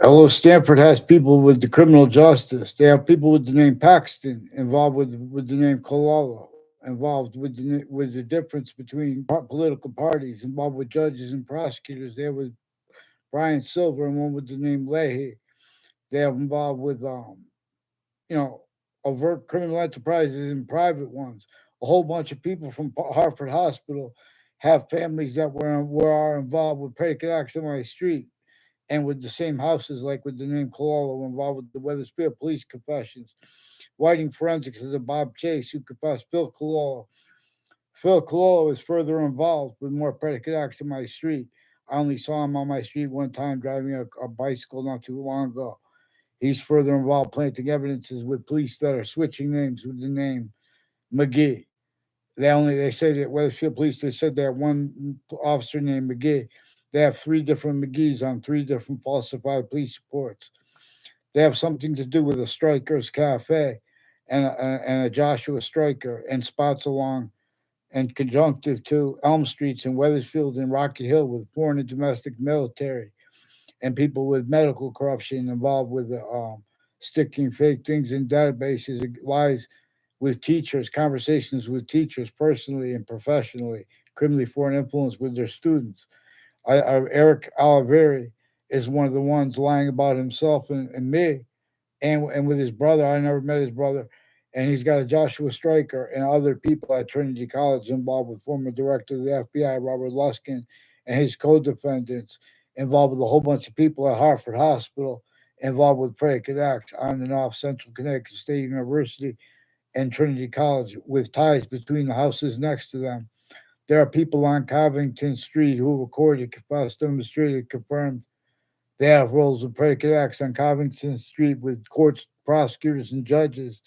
Although Stanford has people with the criminal justice, they have people with the name Paxton involved with the name Cololo, involved with the difference between political parties, involved with judges and prosecutors. They have with Brian Silver and one with the name Leahy. They have involved with you know, overt criminal enterprises and private ones. A whole bunch of people from Hartford Hospital have families that are involved with predicate acts on my street and with the same houses, like with the name Cololo, involved with the Wethersfield police confessions. Whiting Forensics is a Bob Chase who confessed Phil Cololo. Phil Cololo is further involved with more predicate acts on my street. I only saw him on my street one time driving a bicycle not too long ago. He's further involved planting evidences with police that are switching names with the name McGee. They say that Wethersfield police, they said they have one officer named McGee. They have three different McGees on three different falsified police reports. They have something to do with a Strikers Cafe and a Joshua Striker and spots along and conjunctive to Elm Streets in Wethersfield and Rocky Hill with foreign and domestic military and people with medical corruption involved with sticking fake things in databases, lies with teachers, conversations with teachers personally and professionally, criminally foreign influence with their students. Eric Oliveri is one of the ones lying about himself and me and with his brother. I never met his brother. And he's got a Joshua Striker and other people at Trinity College involved with former director of the FBI, Robert Luskin, and his co-defendants, involved with a whole bunch of people at Hartford Hospital, involved with predicate acts on and off Central Connecticut State University and Trinity College with ties between the houses next to them. There are people on Covington Street who recorded, confessed, demonstrated, confirmed they have roles of predicate acts on Covington Street with courts, prosecutors, and judges,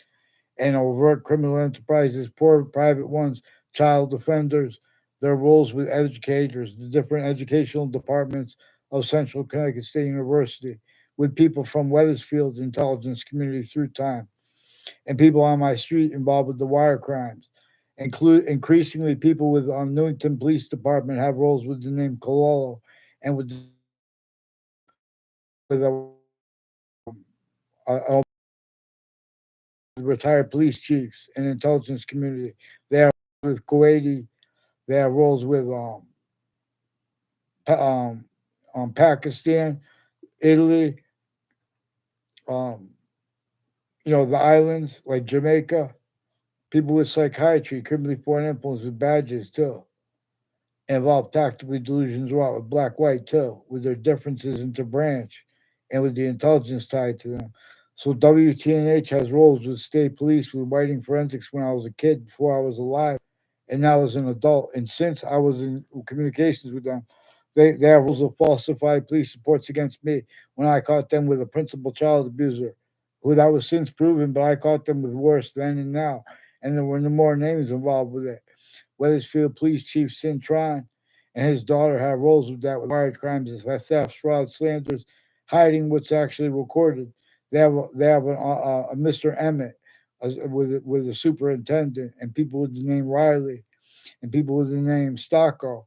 and overt criminal enterprises, poor private ones, child offenders. Their roles with educators, the different educational departments of Central Connecticut State University, with people from Wethersfield's intelligence community through time, and people on my street involved with the wire crimes. Increasingly, people with Newington Police Department have roles with the name Cololo and with a retired police chiefs and intelligence community. They have with Kuwaiti. They have roles with Pakistan, Italy, um, the islands like Jamaica. People with psychiatry, criminally foreign influence with badges too. Involve tactically delusions with black white too, with their differences into branch and with the intelligence tied to them. So WTNH has roles with state police with writing forensics when I was a kid before I was alive and now as an adult. And since I was in communications with them, they have rules of falsified police reports against me when I caught them with a principal child abuser, who that was since proven, but I caught them with worse then and now. And there were no more names involved with it. Wethersfield Police Chief Cintron and his daughter have roles with that with wired crimes as thefts, fraud, slanders, hiding what's actually recorded. They have a Mr. Emmett with a superintendent and people with the name Riley and people with the name Stocko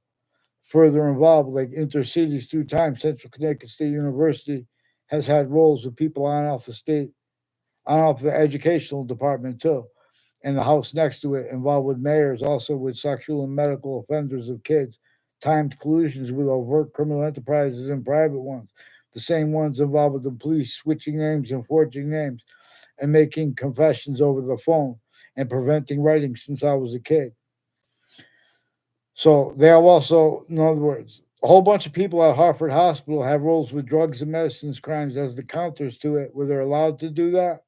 further involved, like Intercities through time. Central Connecticut State University has had roles with people on off the educational department too. And the house next to it involved with mayors, also with sexual and medical offenders of kids, timed collusions with overt criminal enterprises and private ones, the same ones involved with the police switching names and forging names and making confessions over the phone and preventing writing since I was a kid. So they have also, in other words, a whole bunch of people at Hartford Hospital have roles with drugs and medicines crimes as the counters to it, where they're allowed to do that,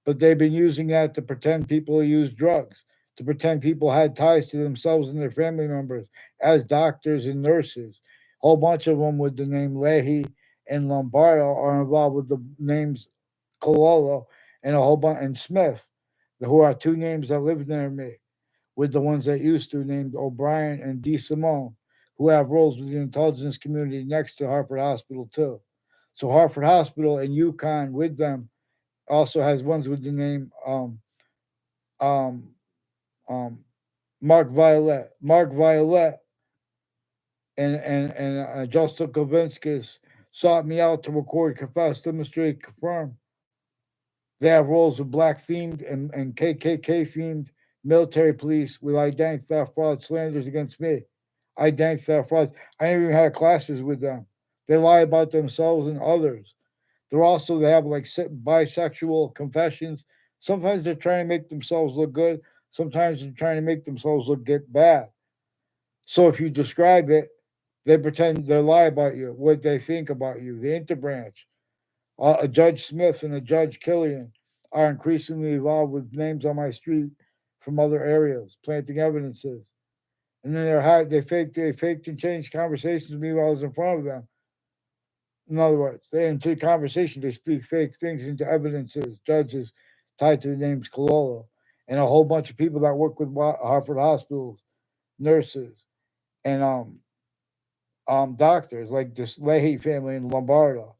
but they've been using that to pretend people use drugs, to pretend people had ties to themselves and their family members as doctors and nurses. A whole bunch of them with the name Leahy and Lombardo are involved with the names Cololo and a whole bunch and Smith, who are two names that live near me, with the ones that used to named O'Brien and D. Simone, who have roles with the intelligence community next to Hartford Hospital too. So Hartford Hospital and UConn with them also has ones with the name um, um, Mark Violet, and Joseph Kovinskis sought me out to record, confess, demonstrate, confirm. They have roles with black themed and KKK themed military police with identity theft, fraud, slanders against me. Identity theft, fraud. I never even had classes with them. They lie about themselves and others. They have like bisexual confessions. Sometimes they're trying to make themselves look good. Sometimes they're trying to make themselves look get bad. So if you describe it, they pretend they lie about you, what they think about you. The interbranch, a Judge Smith and a Judge Killian are increasingly involved with names on my street from other areas, planting evidences. And then they faked and changed conversations with me while I was in front of them. In other words, they into conversation they speak fake things into evidences, judges tied to the names Cololo, and a whole bunch of people that work with Hartford hospitals, nurses, and doctors like this Leahy family in Lombardo,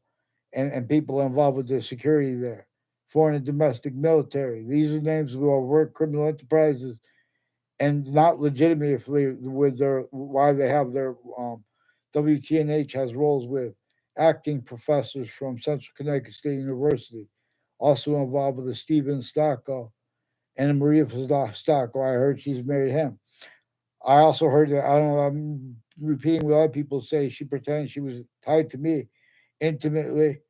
and people involved with the security there, foreign and domestic military. These are names of overt criminal enterprises and not legitimately with their why they have their WTNH has roles with acting professors from Central Connecticut State University, also involved with the Stephen Stocko and Maria Stocko. I heard she's married him. I also heard that I don't know. I'm repeating what other people say. She pretends she was tied to me intimately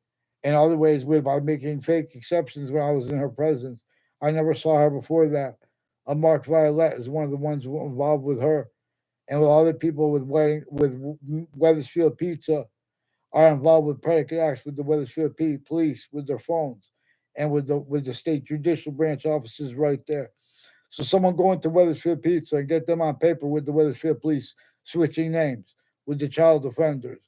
in other ways with by making fake exceptions when I was in her presence. I never saw her before that. A Mark Violet is one of the ones involved with her, and with other people with Wethersfield Pizza are involved with predicate acts with the Wethersfield police with their phones, and with the state judicial branch officers right there. So someone go into Wethersfield Pizza and get them on paper with the Wethersfield police switching names with the child offenders,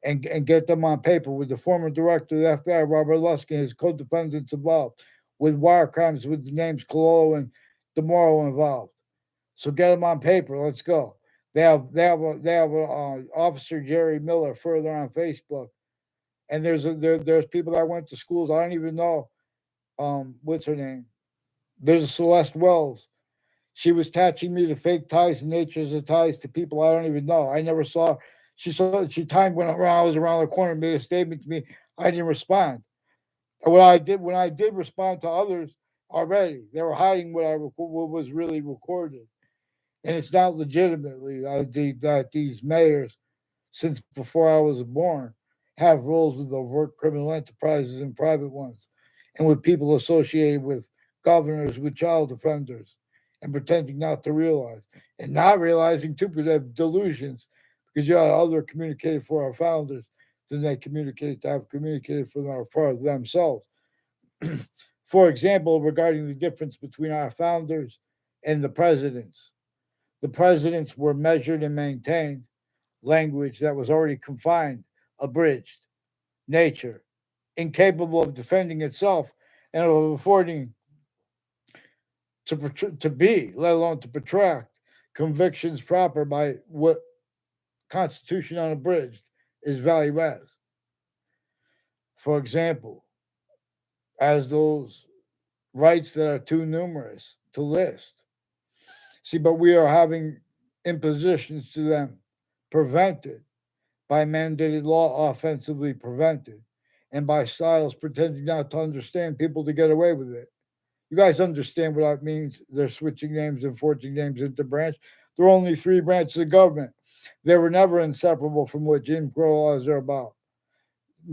and get them on paper with the former director of the FBI, Robert Luskin, and his co-defendants involved with wire crimes with the names Cololo and DeMoro involved. So get them on paper. Let's go. Officer Jerry Miller further on Facebook, and there's people that went to schools I don't even know. What's her name? There's a Celeste Wells. She was attaching me to fake ties and natures of ties to people I don't even know. I never saw. She timed when I was around the corner and made a statement to me. I didn't respond. And when I did respond to others already, they were hiding what was really recorded, and it's not legitimately that these mayors, since before I was born, have roles with overt criminal enterprises and private ones, and with people associated with governors, with child offenders, and pretending not to realize, and not realizing too, because they have delusions, because you had other communicated for our founders than they communicate to have communicated for themselves. For example, regarding the difference between our founders and the presidents. The presidents were measured and maintained language that was already confined, abridged, nature, incapable of defending itself and of affording to be, let alone to protract, convictions proper by what Constitution unabridged is value as. For example, as those rights that are too numerous to list. See, but we are having impositions to them prevented by mandated law, offensively prevented, and by styles pretending not to understand people to get away with it. You guys understand what that means? They're switching names and forging names into branch. There are only three branches of government. They were never inseparable from what Jim Crow laws are about.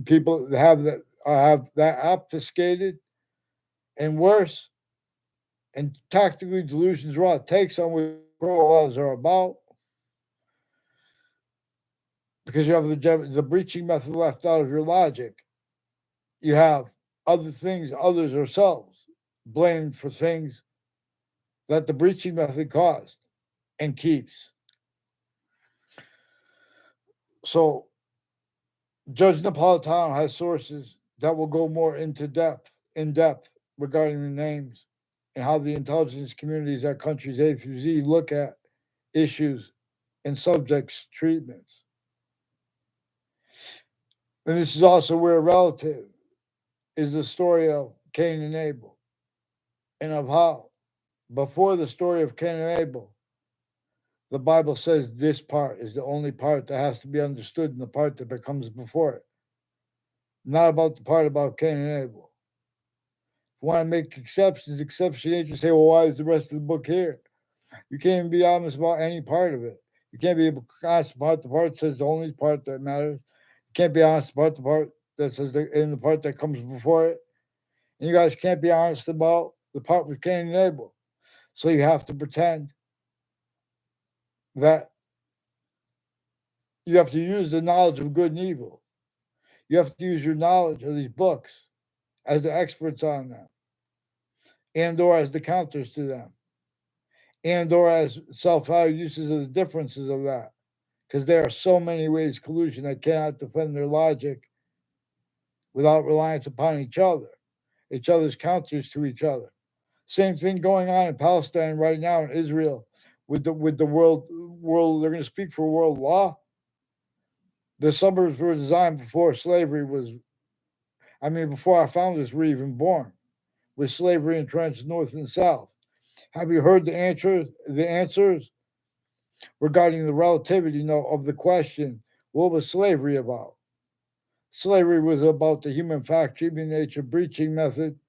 People have that obfuscated and worse, and tactically delusions raw takes on what Crow laws are about, because you have the breaching method left out of your logic. You have other things, others ourselves, blamed for things that the breaching method caused and keeps. So Judge Napolitano has sources that will go more in depth regarding the names and how the intelligence communities at countries A through Z look at issues and subjects treatments. And this is also where relative is the story of Cain and Abel, and of how before the story of Cain and Abel, the Bible says this part is the only part that has to be understood and the part that becomes before it. not about the part about Cain and Abel. If you want to make exceptions, exception nature, say, well, why is the rest of the book here? You can't even be honest about any part of it. You can't be honest about the part that says the only part that matters. You can't be honest about the part that says in the part that comes before it. And you guys can't be honest about the part with Cain and Abel. So you have to pretend that you have to use the knowledge of good and evil. You have to use your knowledge of these books as the experts on them, and or as the counters to them, and or as self-value uses of the differences of that. Because there are so many ways collusion that cannot defend their logic without reliance upon each other's counters to each other. Same thing going on in Palestine right now in Israel with the world. They're going to speak for world law. The suburbs were designed before slavery was. I mean, before our founders were even born, with slavery entrenched north and south. Have you heard the answers? The answers regarding the relativity of the question: what was slavery about? Slavery was about the human fact, human nature, breaching method,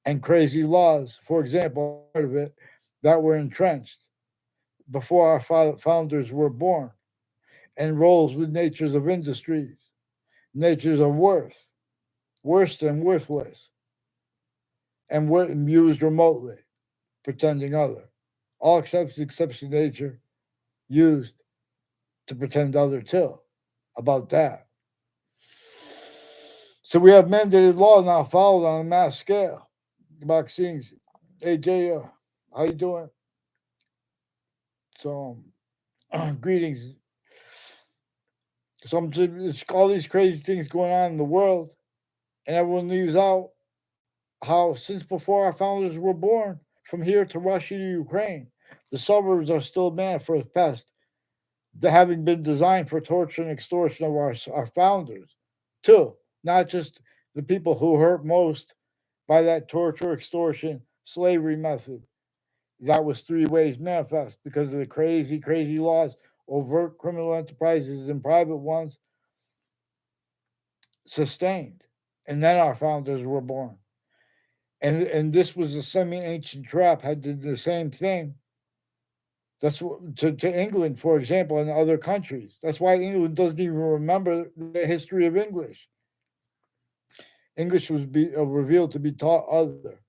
and crazy laws. For example, part of it that were entrenched before our founders were born, and roles with natures of industries, natures of worse than worthless, and were used remotely, pretending other. All exception nature used to pretend other too. About that. So we have mandated law now followed on a mass scale. Vaccines. Hey Jay, how you doing? So greetings. It's all these crazy things going on in the world, and everyone leaves out how since before our founders were born, from here to Russia to Ukraine, the suburbs are still a manifest pest, having been designed for torture and extortion of our founders, too. Not just the people who hurt most by that torture, extortion, slavery method. That was three ways manifest because of the crazy, crazy laws, overt criminal enterprises and private ones sustained. And then our founders were born. And this was a semi-ancient trap, had did the same thing. That's to England, for example, and other countries. That's why England doesn't even remember the history of English. English was revealed to be taught other.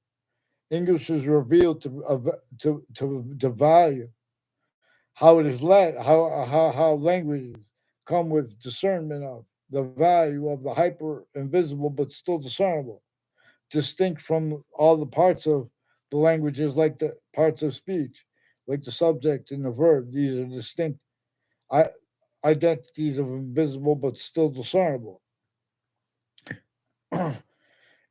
English was revealed to value how it is led, how languages come with discernment of the value of the hyper invisible but still discernible, distinct from all the parts of the languages, like the parts of speech, like the subject and the verb. These are distinct identities of invisible but still discernible.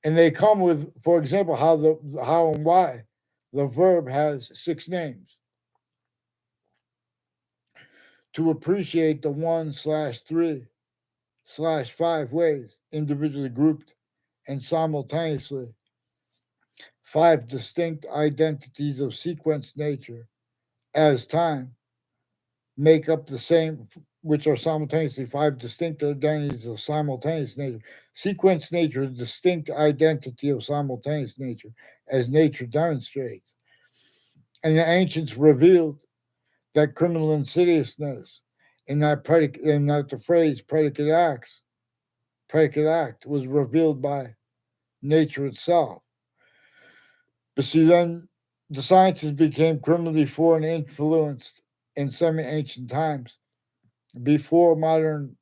And they come with, for example, how and why the verb has six names. To appreciate the 1/3/5 ways individually grouped and simultaneously five distinct identities of sequence nature as time make up the same, which are simultaneously five distinct identities of simultaneous nature. Sequence nature is a distinct identity of simultaneous nature, as nature demonstrates. And the ancients revealed that criminal insidiousness in that the phrase predicate act was revealed by nature itself. But see, then the sciences became criminally foreign influenced in semi-ancient times, before modern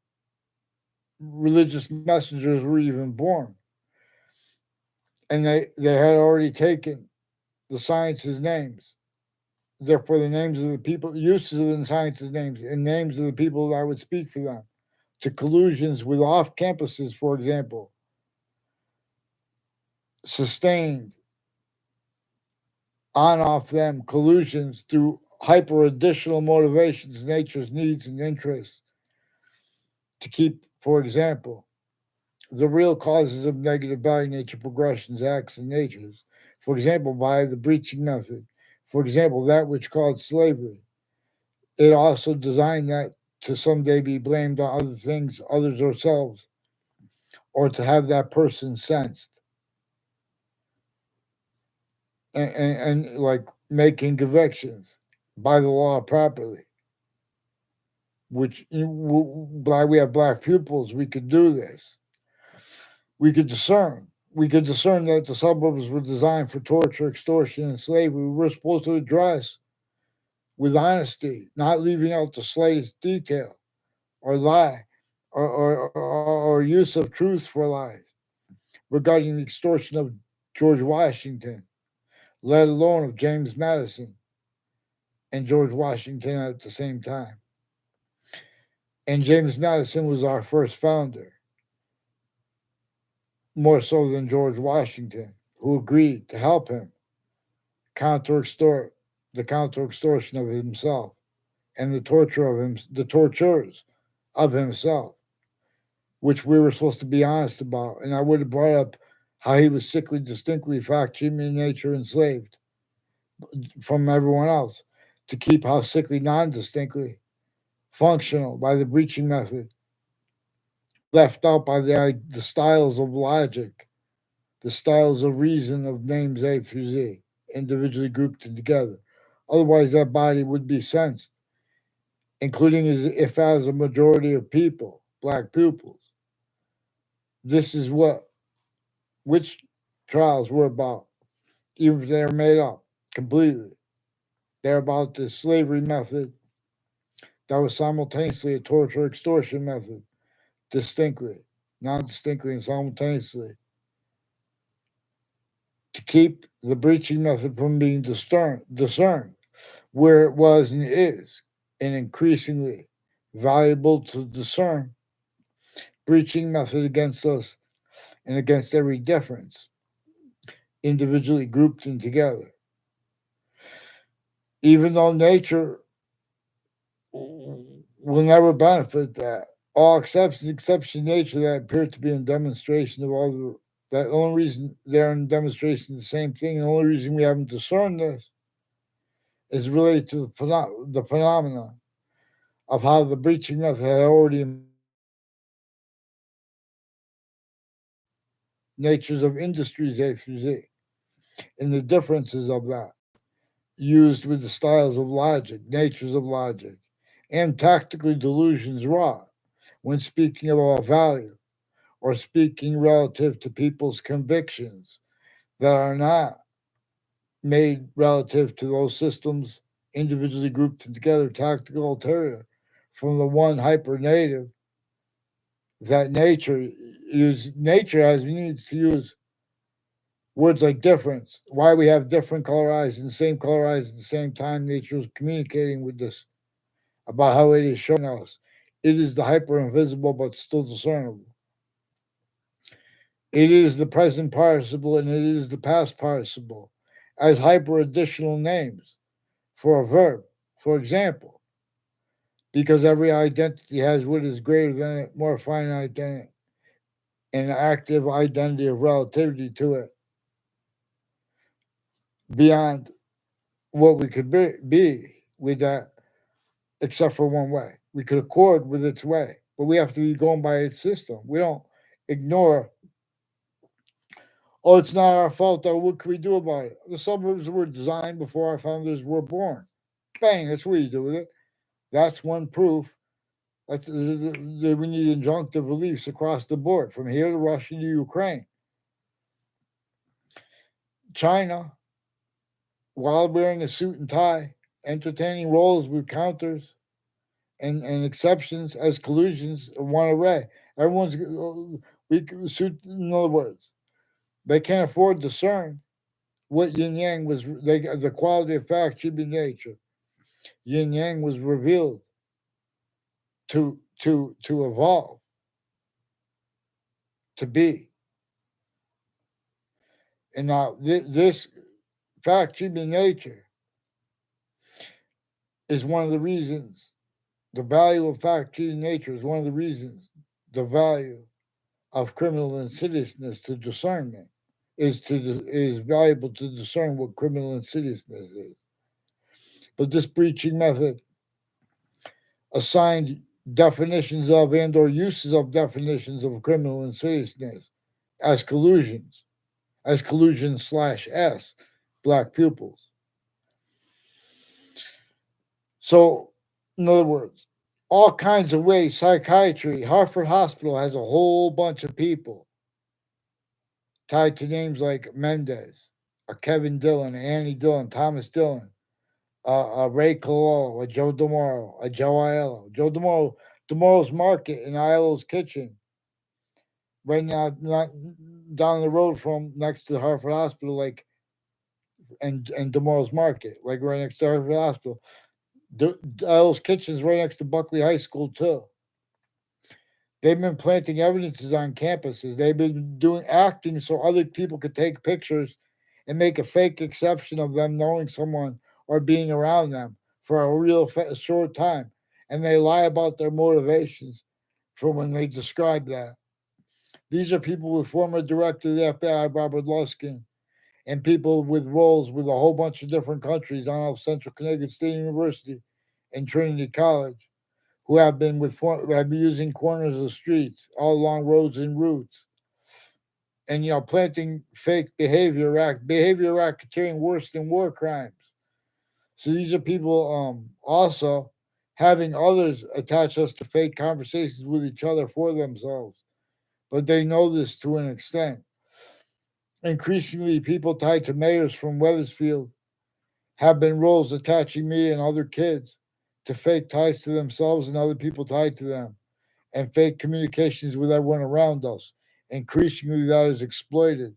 religious messengers were even born. And they had already taken the sciences' names. Therefore, the names of the people, uses of the sciences' names, and names of the people that would speak for them, to collusions with off campuses, for example, sustained on off them collusions through hyper additional motivations, nature's needs and interests to keep, for example, the real causes of negative value nature progressions, acts, and natures. For example, by the breaching method. For example, that which caused slavery. It also designed that to someday be blamed on other things, others ourselves, or to have that person sensed, and like making convictions by the law properly, which black we have black pupils, we could do this. We could discern. We could discern that the suburbs were designed for torture, extortion, and slavery. We're supposed to address with honesty, not leaving out the slightest detail or lie or use of truth for lies regarding the extortion of George Washington, let alone of James Madison and George Washington at the same time. And James Madison was our first founder, more so than George Washington, who agreed to help him counter extort the counter extortion of himself and the torture of him, the tortures of himself, which we were supposed to be honest about. And I would have brought up how he was sickly, distinctly, fact, human nature, enslaved from everyone else, to keep how sickly, non-distinctly, functional by the breaching method, left out by the styles of logic, the styles of reason of names A through Z, individually grouped together. Otherwise, that body would be sensed, including if as a majority of people, black pupils. This is what which trials were about, even if they're made up completely. They're about the slavery method that was simultaneously a torture extortion method, distinctly, non distinctly, and simultaneously, to keep the breaching method from being discerned where it was and is, and increasingly valuable to discern breaching method against us and against every difference, individually grouped and together. Even though nature will never benefit that. All exceptions, exception nature that appear to be in demonstration of all that only reason they're in demonstration of the same thing, and the only reason we haven't discerned this is related to the phenomena of how the breaching method had already natures of industries A through Z, and the differences of that used with the styles of logic, natures of logic, and tactically delusions wrought when speaking about value or speaking relative to people's convictions that are not made relative to those systems individually grouped together, tactical ulterior from the one hyper native that nature has needs to use words like difference. Why we have different color eyes and the same color eyes at the same time. Nature is communicating with us about how it is showing us. It is the hyper invisible but still discernible. It is the present participle and it is the past participle as hyper additional names for a verb. For example, because every identity has what is greater than it, more finite than it, an active identity of relativity to it beyond what we could be with that, except for one way. We could accord with its way, but we have to be going by its system. We don't ignore, oh, it's not our fault, though. What can we do about it? The suburbs were designed before our founders were born. Bang, that's what you do with it. That's one proof that we need injunctive reliefs across the board, from here to Russia to Ukraine. China, while wearing a suit and tie, entertaining roles with counters and exceptions as collusions of one array. Everyone's we suit. In other words, they can't afford to discern what yin yang was. The quality of fact should be nature. Yin yang was revealed to evolve, to be, and now this fact should be nature is one of the reasons. The value of fact should be nature is one of the reasons. The value of criminal insidiousness to discernment is valuable to discern what criminal insidiousness is. But this breaching method assigned definitions of and or uses of definitions of criminal insidiousness as collusions, as collusion slash S, black pupils. So, in other words, all kinds of ways, psychiatry, Hartford Hospital has a whole bunch of people tied to names like Mendez, a Kevin Dillon, Annie Dillon, Thomas Dillon, Ray Cololo, a Joe DeMoro, a Joe Aiello. Joe DeMoro, DeMoro's Market in Aiello's Kitchen, right now, not down the road from next to Hartford Hospital, like, and DeMoro's Market, like right next to Hartford Hospital. Aiello's Kitchen's right next to Buckley High School, too. They've been planting evidences on campuses. They've been doing acting so other people could take pictures and make a fake exception of them knowing someone or being around them for a real short time. And they lie about their motivations for when they describe that. These are people with former director of the FBI, Robert Luskin, and people with roles with a whole bunch of different countries on Central Connecticut State University and Trinity College, who have been have been using corners of streets all along roads and routes, and planting fake behavior racketeering worse than war crimes. So these are people also having others attach us to fake conversations with each other for themselves, but they know this to an extent. Increasingly, people tied to mayors from Wethersfield have been roles attaching me and other kids to fake ties to themselves and other people tied to them, and fake communications with everyone around us. Increasingly, that is exploited.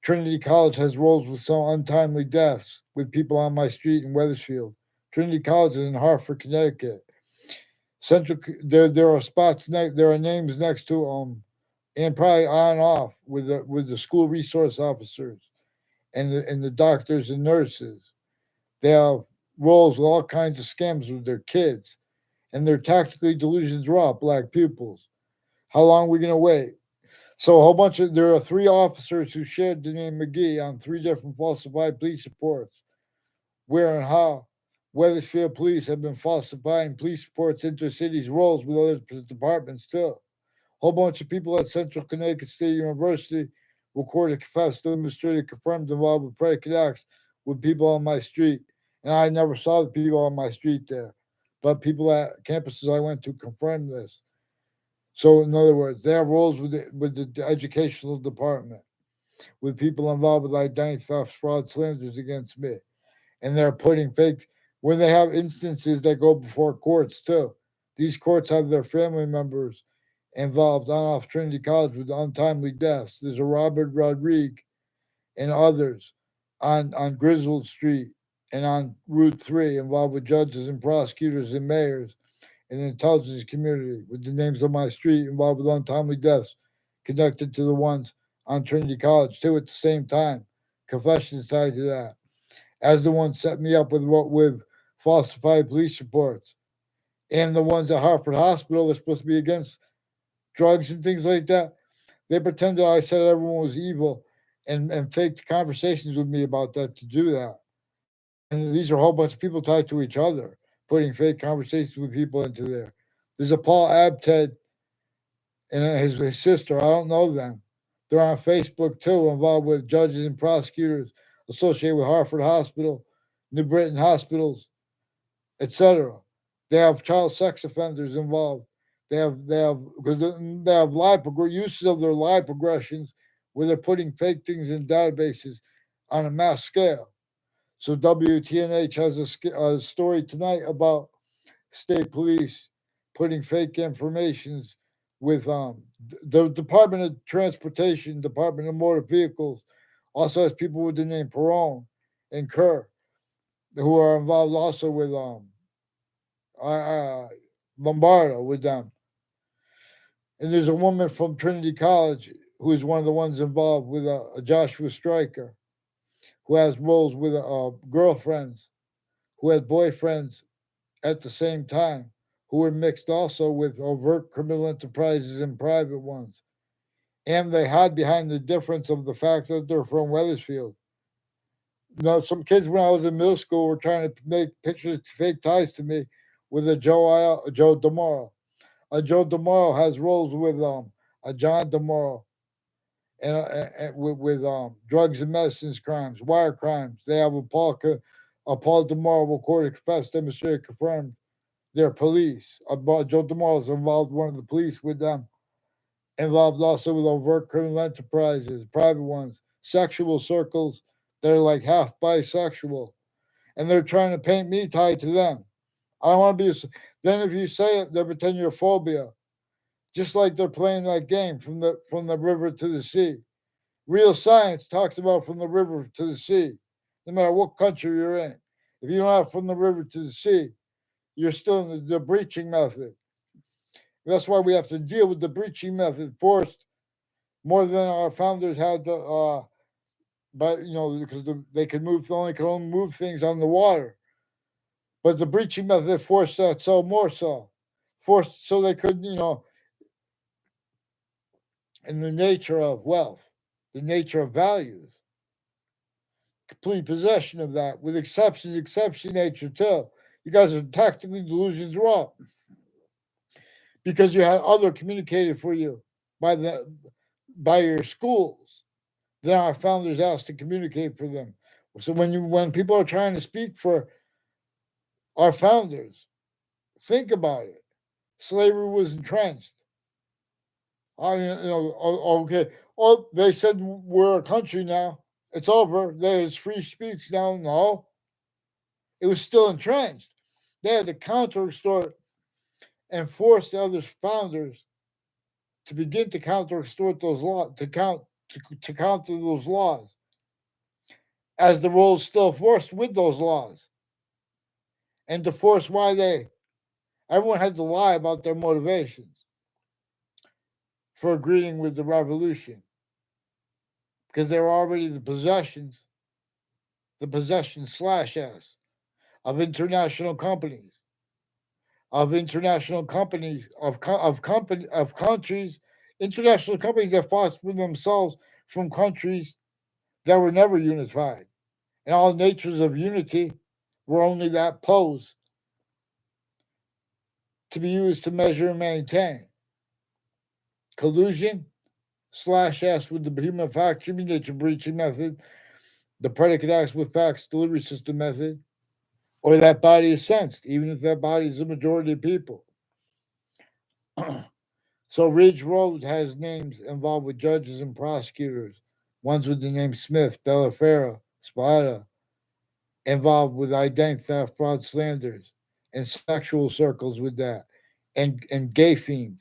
Trinity College has roles with some untimely deaths with people on my street in Wethersfield. Trinity College is in Hartford, Connecticut. There are spots there are names next to and probably on and off with the school resource officers and the doctors and nurses. They have roles with all kinds of scams with their kids, and their tactically delusions raw black pupils. How long are we gonna wait? So a whole bunch of there are three officers who shared the name McGee on three different falsified police reports. Where and how Wethersfield police have been falsifying police reports intercities roles with other departments too. Whole bunch of people at Central Connecticut State University recorded, confessed, demonstrated, confirmed involved with predicate acts with people on my street. And I never saw the people on my street there. But people at campuses I went to confirmed this. So, in other words, they have roles with the educational department, with people involved with identity theft, fraud, slanders against me. And they're putting fake, when they have instances that go before courts too. These courts have their family members involved on off Trinity College with untimely deaths. There's a Robert Rodriguez and others on Griswold Street and on Route 3 involved with judges and prosecutors and mayors in the intelligence community with the names on my street involved with untimely deaths connected to the ones on Trinity College too at the same time. Confessions tied to that. As the ones set me up with falsified police reports. And the ones at Hartford Hospital are supposed to be against drugs and things like that. They pretended I said everyone was evil and faked conversations with me about that to do that. And these are a whole bunch of people tied to each other, putting fake conversations with people into there. There's a Paul Abted and his sister. I don't know them. They're on Facebook too, involved with judges and prosecutors associated with Hartford Hospital, New Britain hospitals, etc. They have child sex offenders involved. They have because they have uses of their live progressions where they're putting fake things in databases on a mass scale. So WTNH has a story tonight about state police putting fake informations with the Department of Transportation, Department of Motor Vehicles, also has people with the name Perone and Kerr who are involved also with Lombardo with them. And there's a woman from Trinity College who is one of the ones involved with a Joshua Stryker, who has roles with girlfriends, who has boyfriends at the same time, who were mixed also with overt criminal enterprises and private ones. And they hide behind the difference of the fact that they're from Wethersfield. Some kids when I was in middle school were trying to make pictures, fake ties to me with a Joe DeMoro. A Joe DeMoro has roles with a John DeMoro and with drugs and medicines crimes, wire crimes. They have a Paul DeMoro record express demonstrator confirmed their police. Joe DeMoro is involved one of the police with them. Involved also with overt criminal enterprises, private ones, sexual circles that are like half bisexual, and they're trying to paint me tied to them. I don't want to be. Then if you say it, they pretend you're phobia, just like they're playing that game from the river to the sea. Real science talks about from the river to the sea, no matter what country you're in. If you don't have from the river to the sea, you're still in the breaching method. That's why we have to deal with the breaching method first, more than our founders had to. But because they could only move things on the water. But the breaching method forced that so more so, forced so they could in the nature of wealth, the nature of values, complete possession of that, with exception nature too. You guys are tactically delusions wrong because you had other communicated for you by by your schools. Then our founders asked to communicate for them. So when people are trying to speak for our founders, think about it. Slavery was entrenched. Okay. Oh, they said we're a country now. It's over. There's free speech now. No, it was still entrenched. They had to counter extort and force the other founders to begin to counter extort those laws, to counter those laws, as the rules still forced with those laws, and to force everyone had to lie about their motivations for agreeing with the revolution because they were already the possession slash S of international companies, of countries, international companies that fought for themselves from countries that were never unified, and all natures of unity were only that pose to be used to measure and maintain collusion slash S with the human fact nature breaching method, the predicate acts with facts delivery system method, or that body is sensed, even if that body is the majority of people. So Ridge Road has names involved with judges and prosecutors. Ones with the name Smith, Delafera, Spada, involved with identity theft, fraud, slanders, and sexual circles with that, and gay themed,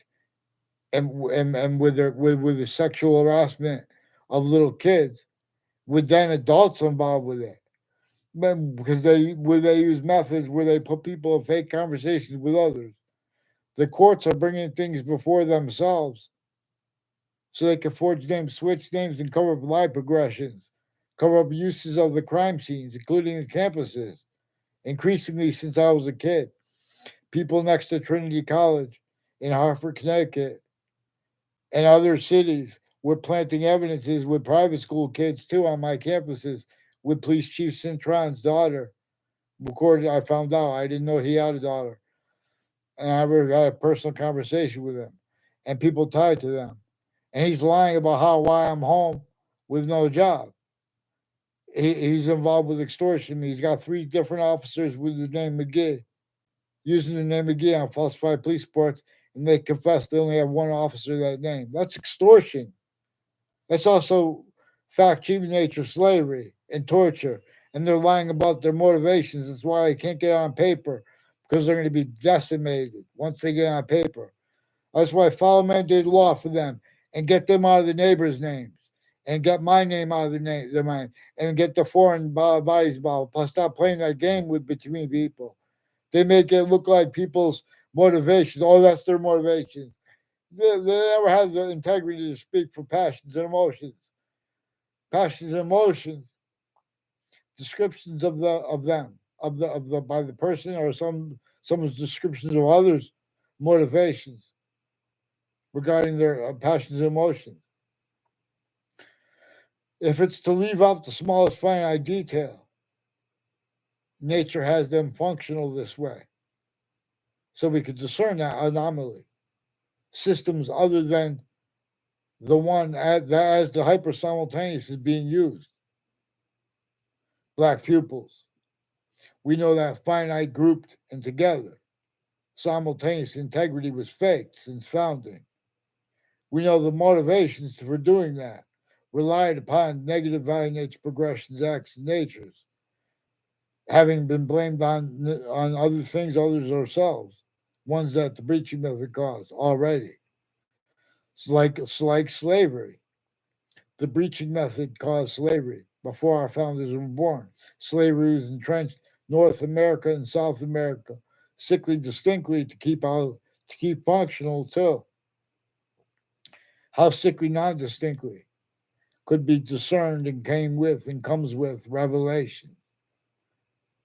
and with the sexual harassment of little kids, with then adults involved with it. Because they use methods where they put people in fake conversations with others. The courts are bringing things before themselves so they can forge names, switch names, and cover up lie progressions, cover up uses of the crime scenes, including the campuses. Increasingly, since I was a kid, people next to Trinity College in Hartford, Connecticut, and other cities were planting evidences with private school kids too on my campuses with Police Chief Cintron's daughter. Recorded, I found out I didn't know he had a daughter, and I ever had a personal conversation with him, and people tied to them, and he's lying about why I'm home with no job. He's involved with extortion. He's got 3 different officers with the name McGee, using the name McGee on falsified police reports, and they confess they only have one officer that name. That's extortion. That's also fact cheating nature slavery and torture. And they're lying about their motivations. That's why they can't get on paper because they're going to be decimated once they get on paper. That's why follow mandated law for them and get them out of the neighbors' names and get my name out of their mind and get the foreign bodies involved. Plus, stop playing that game with between people. They make it look like people's motivations. Oh, that's their motivation. They never had the integrity to speak for passions and emotions. Passions and emotions, descriptions of them, of the by the person or someone's descriptions of others' motivations regarding their passions and emotions. If it's to leave out the smallest finite detail, nature has them functional this way. so we could discern that anomaly. Systems other than the one that as the hyper simultaneous is being used. Black pupils. We know that finite grouped and together. Simultaneous integrity was faked since founding. We know the motivations for doing that relied upon negative value nature progressions, acts, and natures, having been blamed on other things, others ourselves, ones that the breaching method caused already. It's like slavery. The breaching method caused slavery before our founders were born. Slavery was entrenched North America and South America, sickly distinctly to keep functional too. How sickly non distinctly could be discerned and came with and comes with revelation.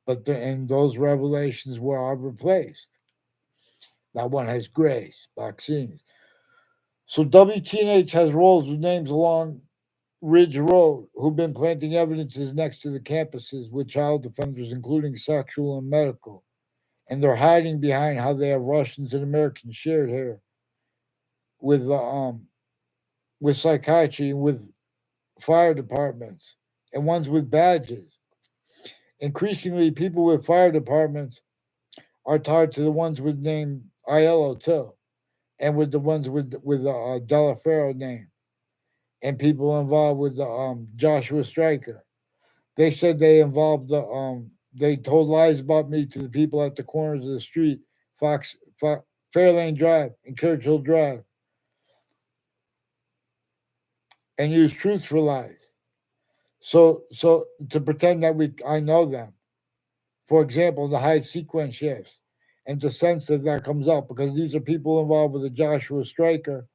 And those revelations were replaced. That one has grace, vaccines. So WTNH has roles with names along Ridge Road who've been planting evidences next to the campuses with child offenders, including sexual and medical. And they're hiding behind how they have Russians and Americans shared here with with psychiatry and with fire departments and ones with badges. Increasingly, people with fire departments are tied to the ones with name Aiello too, and with the ones with the Delaferro name, and people involved with the Joshua Stryker. They said they involved the they told lies about me to the people at the corners of the street, Fox Fairlane Drive and Churchill Drive, and used truth for lies. So to pretend that we I know them. For example, the high sequence shifts and the sense that comes up because these are people involved with the Joshua Stryker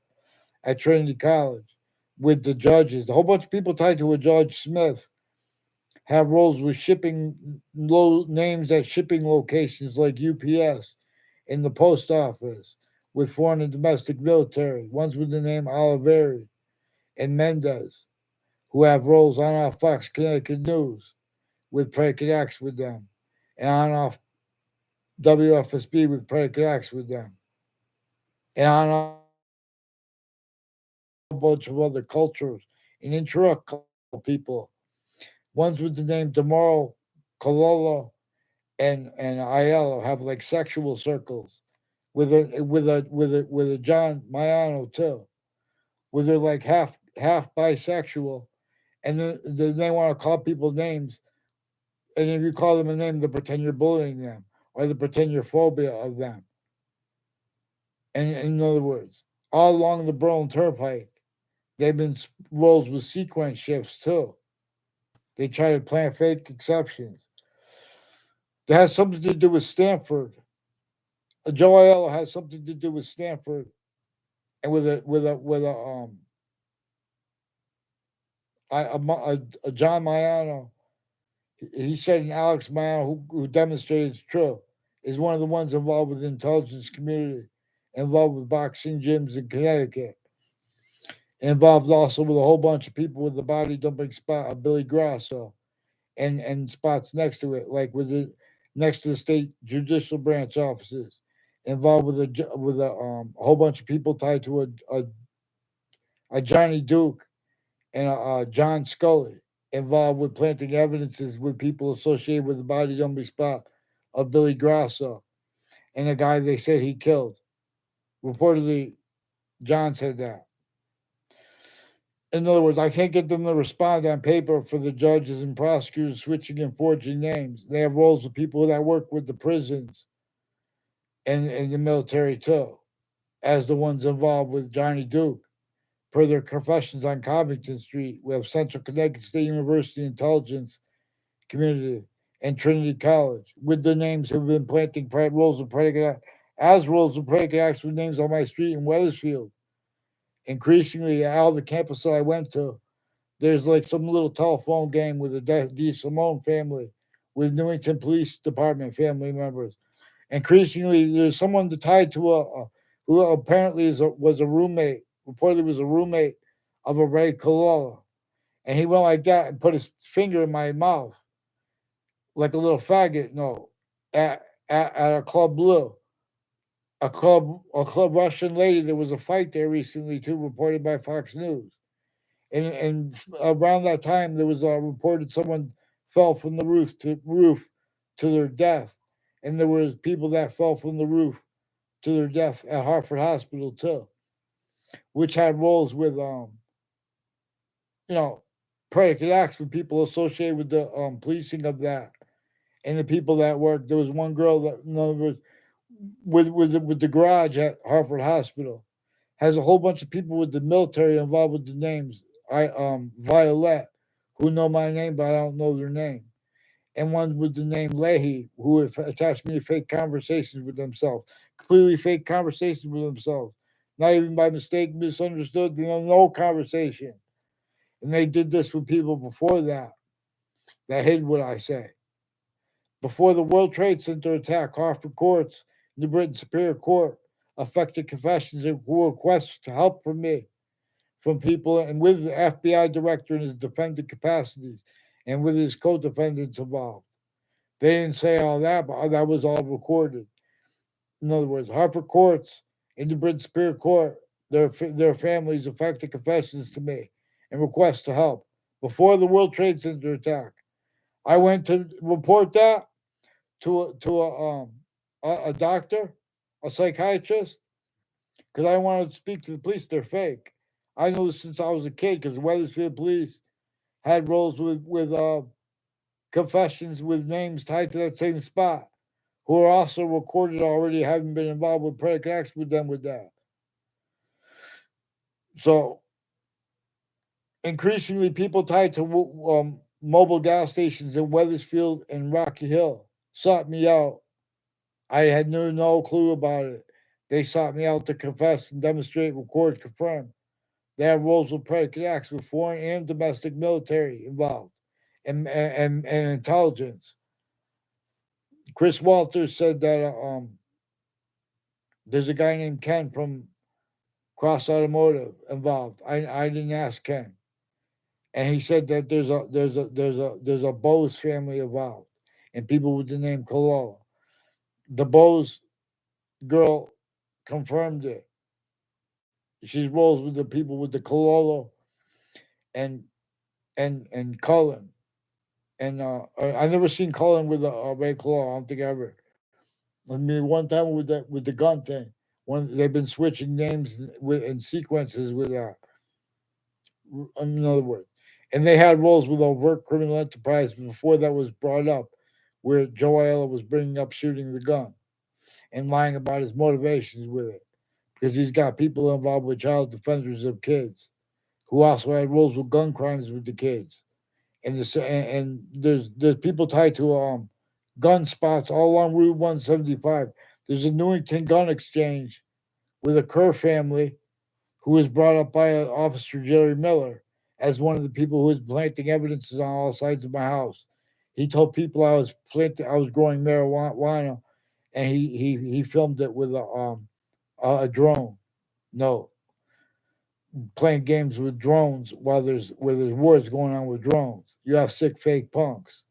at Trinity College, with the judges. A whole bunch of people tied to a Judge Smith have roles with shipping low names at shipping locations like UPS in the post office, with foreign and domestic military, ones with the name Oliveri and Mendez, who have roles on off Fox Connecticut News with predicate acts with them, and on off WFSB with predicate acts with them, and on off a whole bunch of other cultures and intra-cultural people. Ones with the name Demaro, Cololo, and Aiello have like sexual circles with a John Mayano too, where they're like half bisexual, and then they want to call people names, and if you call them a name, they pretend you're bullying them or they pretend you're phobia of them. And in other words, all along the Berlin Turnpike, they've been roles with sequence shifts too. They try to plant fake exceptions. That has something to do with Stanford. Joe Aiello has something to do with Stanford and a John Mayano. He said, and Alex Mayano, who demonstrated it's true, is one of the ones involved with the intelligence community, involved with boxing gyms in Connecticut, involved also with a whole bunch of people with the body dumping spot of Billy Grasso and spots next to it, like next to the state judicial branch offices, involved a whole bunch of people tied to a Johnny Duke and a John Scully, involved with planting evidences with people associated with the body dumping spot of Billy Grasso and a guy they said he killed. Reportedly, John said that. In other words, I can't get them to respond on paper for the judges and prosecutors switching and forging names. They have roles of people that work with the prisons and the military too, as the ones involved with Johnny Duke. Per their confessions on Covington Street, we have Central Connecticut State University Intelligence Community and Trinity College, with the names have been planting roles of predicate as roles of predicate acts with names on my street in Wethersfield. Increasingly, at all the campuses I went to, there's like some little telephone game with the D. Simone family, with Newington Police Department family members. Increasingly, there's someone tied to who apparently was a roommate, reportedly was a roommate of a Ray Colella. And he went like that and put his finger in my mouth like a little faggot note at a Club Blue. a club Russian lady. There was a fight there recently too, reported by Fox News. And around that time, there was reported someone fell from the roof to their death, and there was people that fell from the roof to their death at Hartford Hospital too, which had roles with you know predicate acts with people associated with the policing of that and the people that worked. There was one girl that, in other words, with the garage at Hartford Hospital, has a whole bunch of people with the military involved with the names. I Violet, who know my name, but I don't know their name. And one with the name Leahy, who attached me to fake conversations with themselves, completely fake conversations with themselves, not even by mistake, misunderstood, no conversation. And they did this with people before that hid what I say. Before the World Trade Center attack, Hartford courts, New Britain Superior Court, affected confessions and requests to help from me, from people, and with the FBI director in his defendant capacities, and with his co-defendants involved. They didn't say all that, but that was all recorded. In other words, Hartford courts and the Britain Superior Court, their families affected confessions to me and requests to help before the World Trade Center attack. I went to report that to a doctor, a psychiatrist, because I wanted to speak to the police. They're fake. I know this since I was a kid because the Wethersfield police had roles with confessions with names tied to that same spot, who are also recorded already, having been involved with predicate acts with them with that. So increasingly, people tied to mobile gas stations in Wethersfield and Rocky Hill sought me out. I had no clue about it. They sought me out to confess and demonstrate, record, confirm. They have roles with predicate acts with foreign and domestic military involved and intelligence. Chris Walters said that there's a guy named Ken from Cross Automotive involved. I didn't ask Ken, and he said that there's a Bose family involved, and people with the name Cololo. The Bose girl confirmed it. She rolls with the people with the Cololo and and Cullen. And I never seen Cullen with a red claw. I don't think I ever. I mean, one time with the gun thing, one they've been switching names with and sequences with in other words, and they had roles with overt criminal enterprise before that was brought up, where Joe Ayala was bringing up shooting the gun and lying about his motivations with it, because he's got people involved with child defenders of kids who also had roles with gun crimes with the kids. And there's people tied to gun spots all along Route 175. There's a Newington gun exchange with a Kerr family who was brought up by Officer Jerry Miller as one of the people who was planting evidences on all sides of my house. He told people I was growing marijuana, and he filmed it with a drone. No, playing games with drones while there's wars going on with drones. You have sick fake punks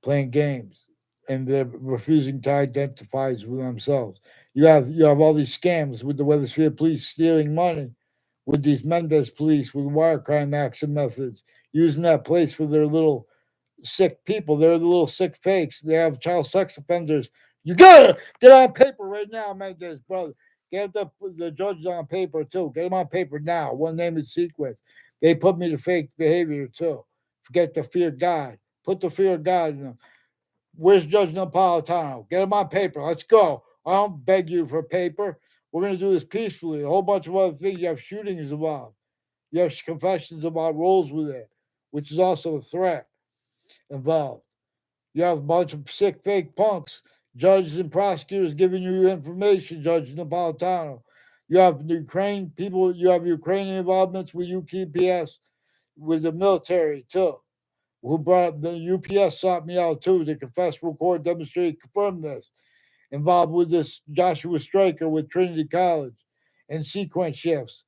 playing games, and they're refusing to identify with themselves. You have all these scams with the Wethersfield police stealing money with these Mendez police with wire crime acts and methods, using that place for their little sick people. They're the little sick fakes. They have child sex offenders. You gotta get on paper right now, Mendez brother. Get the judges on paper too. Get them on paper now. One name and sequence. They put me to fake behavior too. Forget the fear of God. Put the fear of God in them. Where's Judge Napolitano? Get him on paper. Let's go. I don't beg you for paper. We're going to do this peacefully. A whole bunch of other things. You have shootings involved. You have confessions about roles with it, which is also a threat involved. You have a bunch of sick fake punks, judges and prosecutors giving you information, Judge Napolitano. You have Ukraine people, you have Ukrainian involvements with UPS, with the military too, who brought the UPS sought me out too to confess, record, demonstrate, confirm this. Involved with this Joshua Stryker with Trinity College and sequence shifts.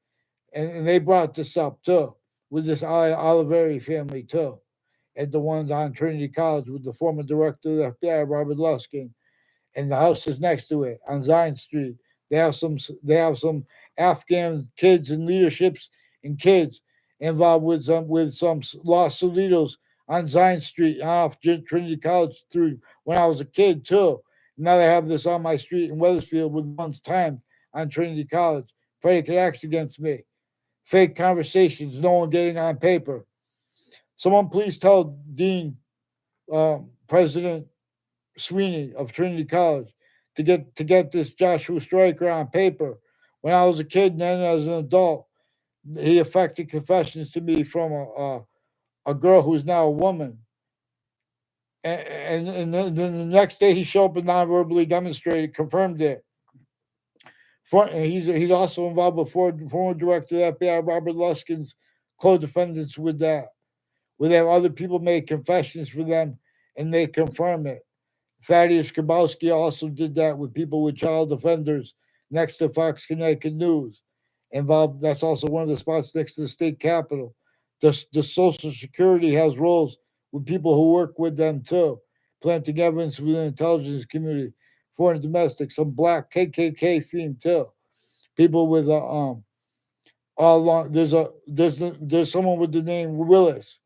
And they brought this up too with this Oliveri family too. And the ones on Trinity College with the former director of the FBI, Robert Luskin, and the houses next to it on Zion Street. They have some Afghan kids and leaderships and kids involved with some Los Solitos on Zion Street off Trinity College through when I was a kid too. Now they have this on my street in Wethersfield with one's time on Trinity College. Predicate acts against me. Fake conversations, no one getting on paper. Someone please tell Dean, President Sweeney of Trinity College to get this Joshua Stryker on paper. When I was a kid and then as an adult, he affected confessions to me from a girl who's now a woman. And then the next day he showed up and non-verbally demonstrated, confirmed it. He's also involved with former director of the FBI, Robert Luskin's co-defendants with that. Where they have other people make confessions for them and they confirm it. Thaddeus Grabowski also did that with people with child offenders next to Fox Connecticut News. Involved, that's also one of the spots next to the state capitol. The Social Security has roles with people who work with them too, planting evidence within the intelligence community, foreign and domestic, some black KKK theme too. People with all along. There's someone with the name Willis,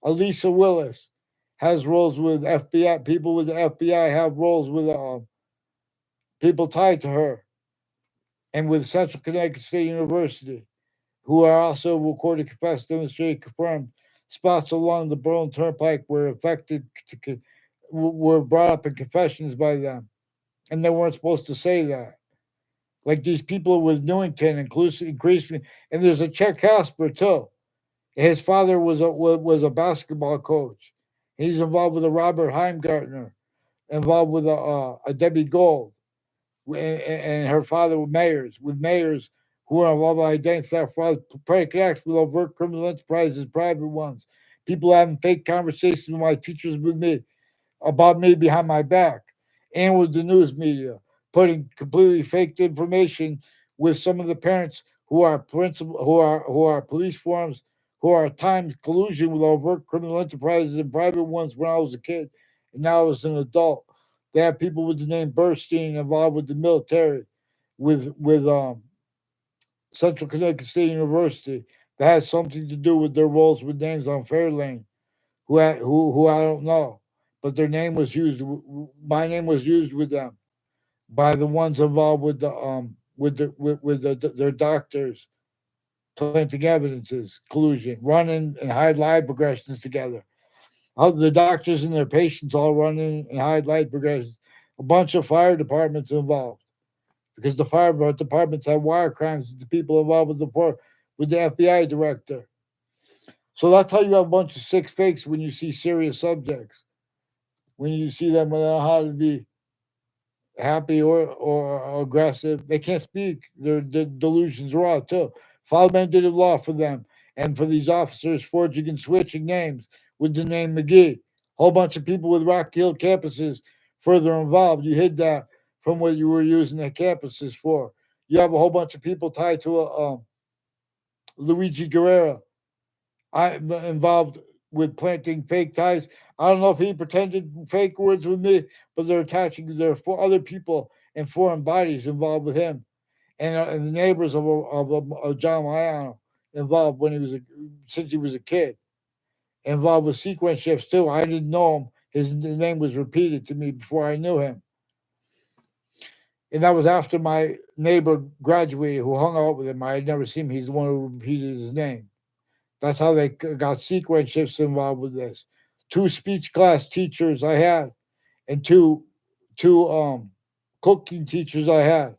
Elisa Willis, has roles with FBI. People with the FBI have roles with people tied to her, and with Central Connecticut State University, who are also recorded, confessed, demonstrated, confirmed spots along the Berlin Turnpike were brought up in confessions by them, and they weren't supposed to say that. Like these people with Newington, increasingly, and there's a Chet Casper too. His father was a basketball coach. He's involved with a Robert Heimgartner, involved with a Debbie Gold, and her father with mayors who are involved with identity theft, fraud, predicate acts with overt criminal enterprises, private ones. People having fake conversations with my teachers with me about me behind my back, and with the news media, putting completely faked information with some of the parents who are police forms, who are at times collusion with overt criminal enterprises and private ones when I was a kid, and now as an adult. They have people with the name Burstein involved with the military, with Central Connecticut State University, that has something to do with their roles with names on Fairlane, who I don't know, but their name was used. My name was used with them by the ones involved with their doctors planting evidences, collusion, running and hide lie progressions together. How the doctors and their patients all running and hide lie progressions. A bunch of fire departments involved because the fire departments have wire crimes with the people involved with the FBI director. So that's how you have a bunch of sick fakes when you see serious subjects. When you see them without how to be happy or aggressive, they can't speak. Their delusions are out too. Father did a law for them and for these officers forging and switching names with the name McGee. Whole bunch of people with Rock Hill campuses further involved. You hid that from what you were using the campuses for. You have a whole bunch of people tied to Luigi Guerrero. I'm involved with planting fake ties. I don't know if he pretended fake words with me, but they're attaching there for other people and foreign bodies involved with him, and the neighbors of John Mayano involved since he was a kid, involved with sequence shifts too. I didn't know him. His name was repeated to me before I knew him, and that was after my neighbor graduated, who hung out with him. I had never seen him. He's the one who repeated his name. That's how they got sequence shifts involved with this. Two speech class teachers I had, and two cooking teachers I had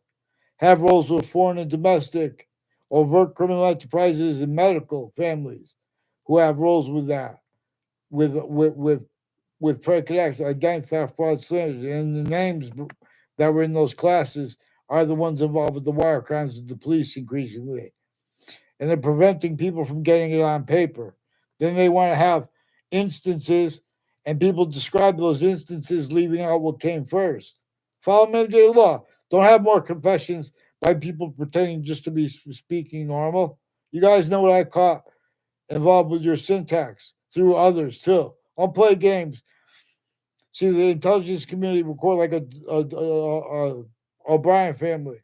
have roles with foreign and domestic, overt criminal enterprises and medical families who have roles with that, with predicate acts, identity theft, fraud, slander, and the names that were in those classes are the ones involved with the wire crimes of the police increasingly, and they're preventing people from getting it on paper. Then they want to have instances, and people describe those instances, leaving out what came first. Follow mandatory law. Don't have more confessions by people pretending just to be speaking normal. You guys know what I caught involved with your syntax through others too. Don't play games. See, the intelligence community record like a O'Brien family.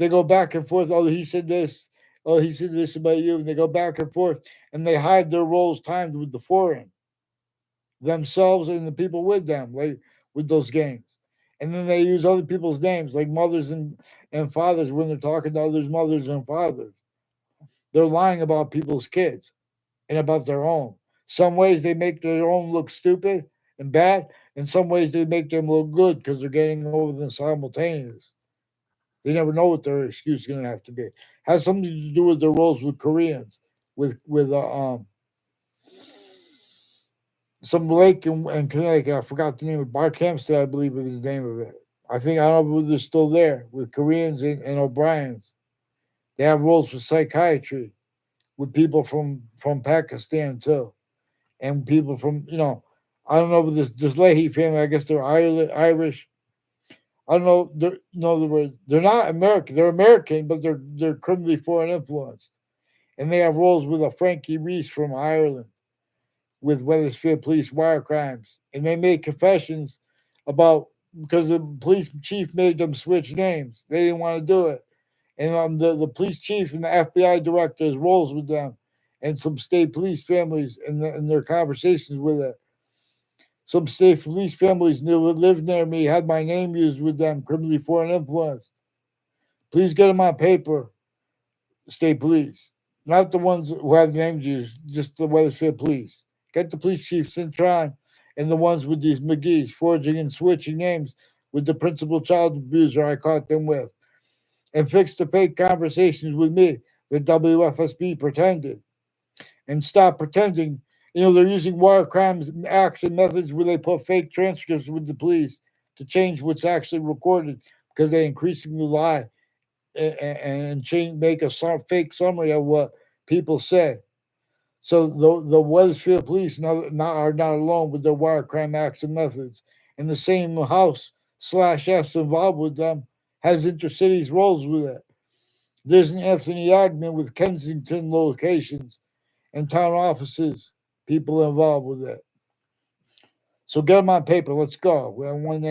They go back and forth. Oh, he said this. Oh, he said this about you. And they go back and forth, and they hide their roles timed with the foreign, themselves and the people with them, like with those games. And then they use other people's names, like mothers and fathers, when they're talking to others' mothers and fathers. They're lying about people's kids and about their own. Some ways they make their own look stupid and bad. In some ways they make them look good because they're getting over them simultaneous. They never know what their excuse is going to have to be. Has something to do with their roles with Koreans, with some lake in Connecticut. I forgot the name of Barkhamsted, I believe is the name of it. I don't know if they're still there with Koreans and O'Briens. They have roles for psychiatry with people from Pakistan too, and people from I don't know, but this Leahy family. I guess they're Irish. I don't know. They're not American. They're American, but they're criminally foreign influenced, and they have roles with a Frankie Reese from Ireland with Wethersfield police wire crimes, and they made confessions about because the police chief made them switch names. They didn't want to do it, and the police chief and the FBI director's roles with them, and some state police families in their conversations with it. Some state police families that lived near me had my name used with them, criminally foreign influence. Please get them on paper, state police. Not the ones who have names used, just the Wethersfield police. Get the police chief, Cintron, and the ones with these McGee's forging and switching names with the principal child abuser I caught them with. And fix the fake conversations with me that WFSB pretended. And stop pretending. They're using wire crimes acts and methods where they put fake transcripts with the police to change what's actually recorded because they increasingly lie and change, make a fake summary of what people say. So the Wethersfield police are not alone with their wire crime acts and methods. And the same house/S involved with them has intercities roles with it. There's an Anthony Agnew with Kensington locations and town offices, people involved with it. So get them on paper. Let's go. We have one name.